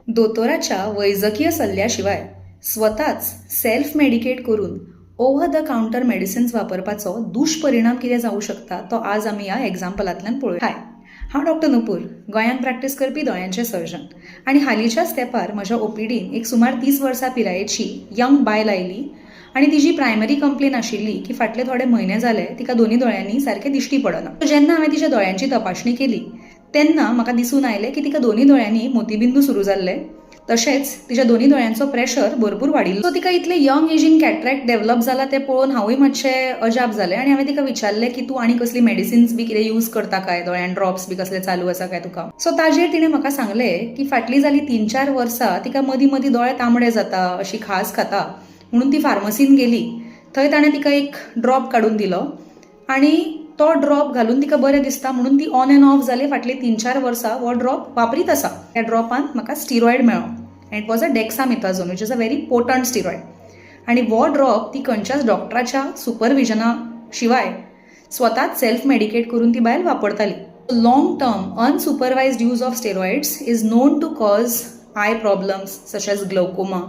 दोतोराच्या वैजकीय सल्ल्याशिवाय स्वताच self medicate करून over the counter medicines वापरपाचो दुष्परिणाम कितें जावंक शकता तो आज आमी ह्या एग्जाम्पलांतल्यान पळोवया. हाय, हांव डॉक्टर नुपूर, गोंयांत प्रॅक्टीस करपी दोळ्यांचें सर्जन. आनी हालींच्याच तेंपार म्हज्या ओपीडीन एक सुमार 30 वर्सां पिरायेची यंग बायल आयली आनी तिची प्रायमरी कंप्लेन आशिल्ली की फाटले थोडे म्हयने जाले तिका दोन्ही दोळ्यांनी सारकें दिश्टी पडना. जेन्ना हांवें तिच्या दोळ्यांची तपासणी केली तेन्ना म्हाका दिसून आयलें की तिका दोन्ही दोळ्यांनी मोतीबिंदू सुरू जाल्ले, तशेंच तिच्या दोन्ही दोळ्यांचो प्रेशर भरपूर वाडिल्लो. सो तिका इतले यंग एजीन कॅटरॅक्ट डेव्हलप जाला तें पळोवन हांवूय मातशें अजाप जालें आनी हांवें तिका विचारलें की तूं आनी कसली मेडिसिन्स बी कितें यूज करता काय, दोळ्यान ड्रॉप्स बी कसले चालू आसा काय तुका. सो ताजेर तिणें म्हाका सांगलें की फाटलीं जालीं 3-4 वर्सां तिका मदीं मदीं दोळे तांबडे जाता, अशी खाज खाता, म्हणून ती फार्मसीन गेली. थंय ताणें तिका एक ड्रॉप काडून दिलो आनी तो ड्रॉप घालून तिका बरें दिसता म्हणून ती ऑन एंड ऑफ जाली फाटली 3-4 वर्सां हो ड्रॉप वापरीत आसा. त्या ड्रॉपान म्हाका स्टिरॉयड मेळ्ळो and it was a dexamethasone which is a very potent steroid. आनी हो ड्रॉप ती खंयच्याच डॉक्टराच्या सुपरविजना शिवाय स्वताच सेल्फ मेडिकेट करून ती बायल वापरताली. Long term unsupervised use of steroids is known to cause eye problems such as glaucoma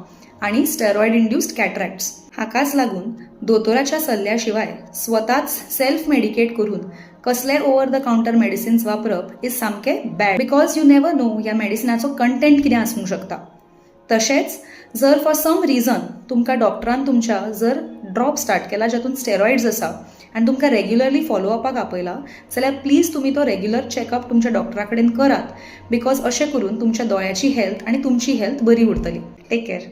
आणि स्टेरॉइड इंड्युस्ड कॅटरॅक्ट्स. हाकाच लागून दोतोराच्या सल्ल्याशिवाय स्वताच सेल्फ मेडिकेट करून कसले ओव्हर द काउंटर मेडिसिन्स वापरप इज सामकें bad, because you never know ह्या मेडिसिनाचो कंटेंट कितें आसूंक शकता. तशेंच जर फॉर सम रिजन तुमकां डॉक्टरान तुमच्या जर ड्रॉप स्टार्ट केला जातून स्टेरॉइड्स आसा आनी तुमकां रेग्युलरली फॉलोअपाक आपयला जाल्यार प्लीज तुमी तो रेग्युलर चॅकअप तुमच्या डॉक्टरा कडेन करात, बिकॉज अशें करून तुमच्या दोळ्याची हेल्थ आनी तुमची हेल्थ बरी उरतली. Take care.